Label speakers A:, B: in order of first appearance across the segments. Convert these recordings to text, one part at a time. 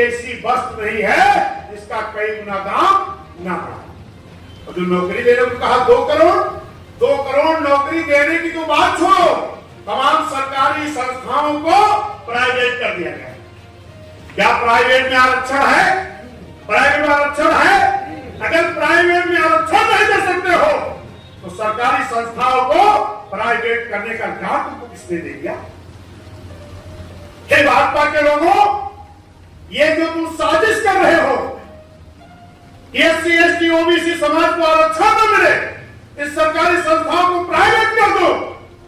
A: ऐसी वस्तु नहीं है जिसका कई गुना दाम ना बढ़ा। और जो नौकरी देने को कहा 2 करोड़ नौकरी देने की तो बात छोड़ो, तमाम सरकारी संस्थाओं को प्राइवेट कर दिया गया। क्या प्राइवेट में आरक्षण है? प्राइवेट में आरक्षण है? अगर प्राइवेट में आरक्षण नहीं दे सकते हो तो सरकारी संस्थाओं को प्राइवेट करने का अधिकार तुमको किसने दे दिया? हे भाजपा के लोगों, ये जो तुम साजिश कर रहे हो, एससी एसटी ओबीसी समाज को आरक्षण न मिले, इस सरकारी संस्थाओं को प्राइवेट कर दो,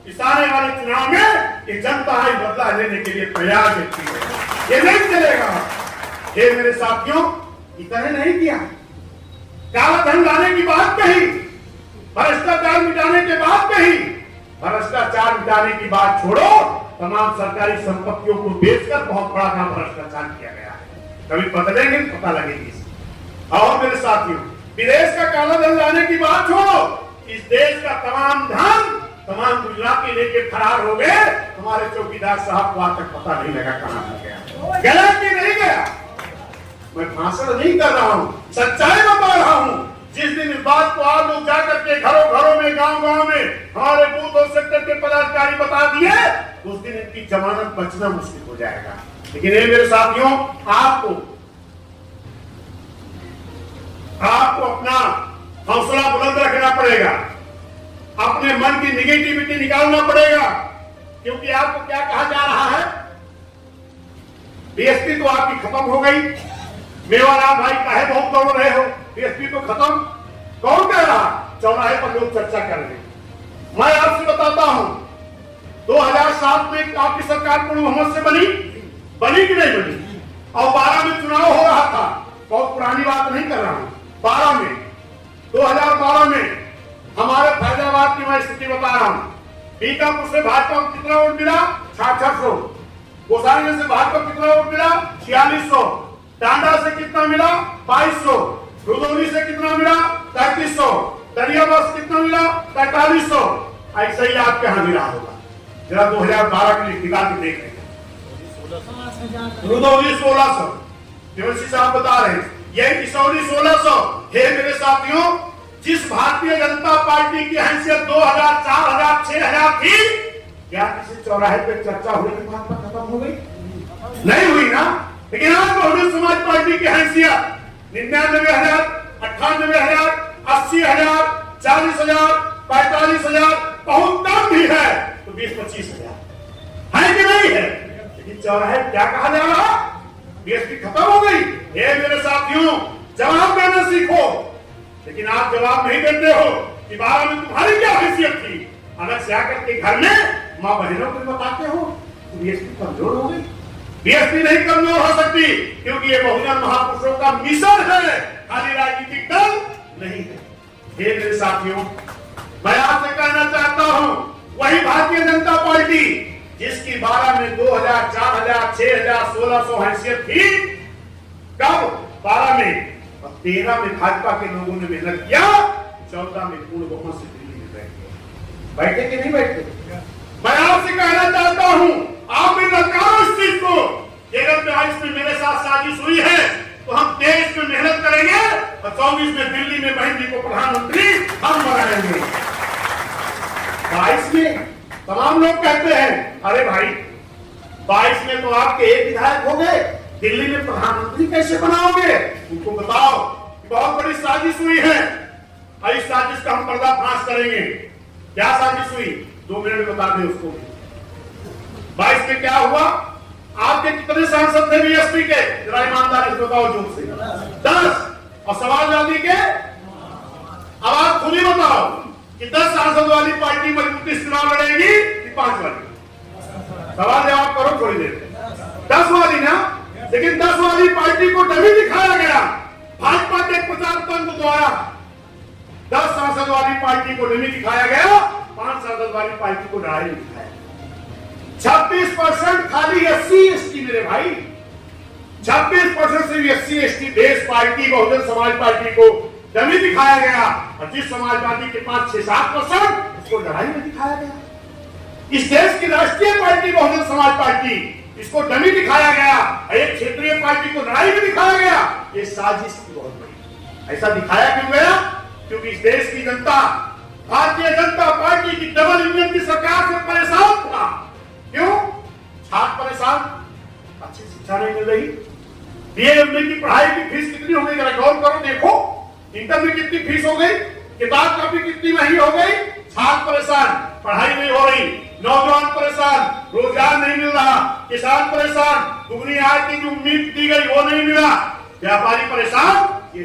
A: इस आने वाले चुनाव में ये जनता ही बदला लेने के लिए तैयार रहती है। ये नहीं चलेगा। ये मेरे साथियों, इतना नहीं किया, काला धन लाने की बात कही, भ्रष्टाचार मिटाने के बाद कही, भ्रष्टाचार मिटाने की बात छोड़ो, तमाम सरकारी संपत्तियों को बेचकर बहुत बड़ा काम भ्रष्टाचार किया गया है। कभी बदलेंगे पता लगेगी। और मेरे साथियों, विदेश का काला धन लाने की बात छोड़ो, इस देश का तमाम धन तमाम गुजराती लेके फरार हो गए, हमारे चौकीदार साहब को आज तक पता नहीं लगा कहां गया। गया कि नहीं गया? मैं भाषण नहीं कर रहा हूं, सच्चाई बता रहा हूं। जिस दिन इस बात को आप लोग जाकर के घरों घरों में, गांव गांव में हमारे बूथ और सेक्टर के पदाधिकारी बता दिए, उस दिन इनकी जमानत बचना मुश्किल हो जाएगा। लेकिन ये मेरे साथियों, आपको अपना हौसला बुलंद रखना पड़ेगा, अपने मन की निगेटिविटी निकालना पड़ेगा। क्योंकि आपको क्या कहा जा रहा है? बीएसपी तो आपकी खत्म हो गई। मेवाराम भाई काहे बहुत दौड़ रहे हो, बीएसपी तो खत्म। कौन कह रहा? चौराहे पर लोग चर्चा कर रहे हैं। मैं आपसे बताता हूं, 2007 में आपकी सरकार पूर्ण बहुमत से बनी कि नहीं बनी? और 12 में चुनाव हो रहा था। बहुत पुरानी बात नहीं कर रहा हूं। 2012 में हमारे फैजाबाद की मैं स्थिति बता रहा हूं। बीकापुर से भाजपा को कितना वोट मिला? 6600। गोसाई से भाजपा को कितना वोट मिला? 4600। टांडा से कितना मिला? 2200। रुदौली से कितना मिला? 3300। दरियाबाद से कितना मिला? 4300। ऐसा ही आपके यहां मिला होगा। जरा 2012 के लिए निकाल के देख लेंगे। रुदौली 1600, देवसी साहब बता रहे हैं, यही किशोरी 1600। हे मेरे साथियों, जिस भारतीय जनता पार्टी की हैसियत 2000, 4000, 6000 थी, क्या किसी चौराहे पे चर्चा हुई कि भाजपा खत्म हो गई? नहीं हुई ना। लेकिन आज बहुजन समाज पार्टी की हैसियत 99,000, 98,000, 80,000, 40,000, 45,000, बहुत कम भी है तो 20-25,000 है कि नहीं है? लेकिन चौराहे क्या कहा जा रहा? बीएसपी खत्म हो गई। ये मेरे साथियों, जवाब देना सीखो। लेकिन आप जवाब नहीं देते हो कि 12 में तुम्हारी क्या हैसियत थी। अलग से आकर के घर में मां बहनों को बताते हो तो बीएसपी कमजोर हो गई। बीएसपी नहीं कमजोर हो सकती, क्योंकि ये बहुजन महापुरुषों का मिशन है, खाली राजनीतिक दल नहीं है। ये मेरे साथियों, मैं आपसे कहना चाहता हूं, वही भारतीय जनता पार्टी जिसकी 12 में 2000, 4000, 6000, 1600 हैसियत थी, कब 12 में और 13 में भाजपा के लोगों ने मेहनत किया, 14 में पूर्ण बहुमत से दिल्ली में बैठे कि नहीं बैठे? मैं आपसे कहना चाहता हूं, आप भी नकारो इस चीज को। अगर 22 में मेरे साथ साजिश हुई है तो हम 23 में मेहनत करेंगे और 24 में दिल्ली में बहन जी को प्रधानमंत्री हम बनाएंगे। 22 में तमाम लोग कहते हैं, अरे भाई 22 में तो आपके एक विधायक हो गए, दिल्ली में प्रधानमंत्री कैसे बनाओगे? उनको बताओ कि बहुत बड़ी साजिश हुई है और इस साजिश का हम पर्दाफाश करेंगे। क्या साजिश हुई? 2 मिनट में बता दें उसको। 22 में क्या हुआ? आपके कितने सांसद थे बीएसपी के? जरा ईमानदारी से बताओ जोर से। 10। और समाजवादी के? अब आप खुद ही बताओ कि 10 सांसद वाली पार्टी मजबूती से चुनाव लड़ेगी कि 5 वाली? सवाल जवाब करो थोड़ी देर। 10 वाली ना, लेकिन 10 वाली पार्टी को डमी दिखाया गया भाजपा के प्रचार तंत्र द्वारा। 10 सांसद वाली पार्टी को डमी दिखाया गया, 5 सांसद वाली पार्टी को डराई दिखाया। 26% खाली SC/ST मेरे भाई, 26% से SC/ST देश पार्टी बहुजन समाज पार्टी को डमी दिखाया गया और जिस समाजवादी के पास 6-7% उसको लड़ाई में दिखाया गया। इस देश की राष्ट्रीय पार्टी बहुजन समाज पार्टी इसको डमी दिखाया गया, एक क्षेत्रीय पार्टी को लड़ाई में दिखाया गया। ये साजिश थी बहुत बड़ी। ऐसा दिखाया क्यों गया? क्योंकि इस देश की जनता भारतीय जनता पार्टी की डबल इंजन की सरकार से परेशान था। क्यों? छात्र परेशान, अच्छी शिक्षा नहीं मिल रही, बीए की पढ़ाई की फीस कितनी हो गई, गौर करो, देखो इंटर में कितनी फीस हो गई, किताब कॉपी कितनी महंगी हो गई। छात्र परेशान, पढ़ाई नहीं हो रही, नौजवान परेशान, रोजगार नहीं मिल रहा, किसान परेशान, दुगनी आय की जो उम्मीद दी गई वो नहीं मिला, व्यापारी परेशान। ये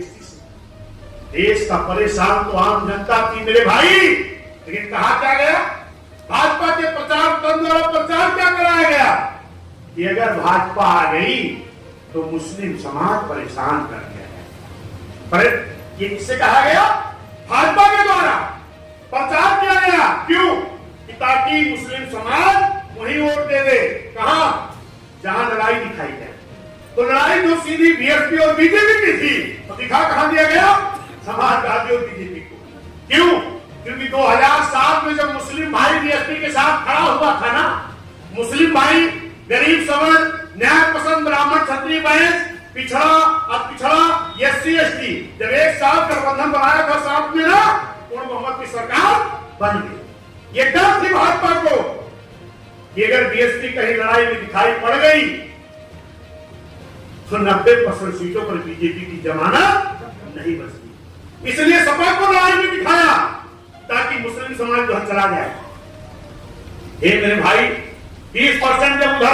A: देश का परेशान तो आम जनता थी मेरे भाई। लेकिन कहा क्या गया? भाजपा के प्रचार तंत्र द्वारा प्रचार क्या कराया गया कि अगर भाजपा आ गई तो मुस्लिम समाज परेशान कर गया। पर ये किससे कहा गया? भाजपा के द्वारा प्रचार किया गया। क्यों? कि ताकि मुस्लिम समाज वही वोट दे दे। कहां? जहां लड़ाई दिखाई जाए। तो लड़ाई जो सीधी बीएसपी और बीजेपी की थी, तो दिखा कहां दिया गया? समाजवादी और बीजेपी को। क्यों? क्योंकि 2007 में जब मुस्लिम भाई बीएसपी के साथ खड़ा हुआ था ना, मुस्लिम भाई गरीब सवर्ण न्याय पसंद ब्राह्मण क्षत्रिय वैश्य पिछड़ा एससी एसटी जब एक साथ गठबंधन बनाया था साथ में ना, पूर्ण बहुमत की सरकार बन गई। ये डर थी भाजपा को कि अगर बीएसपी कहीं लड़ाई में दिखाई पड़ गई तो 90% सीटों पर बीजेपी की जमानत नहीं बचती। इसलिए सपा को लड़ाई में दिखाया ताकि मुस्लिम समाज जो चला जाए। हे मेरे भाई, 20% जब उधर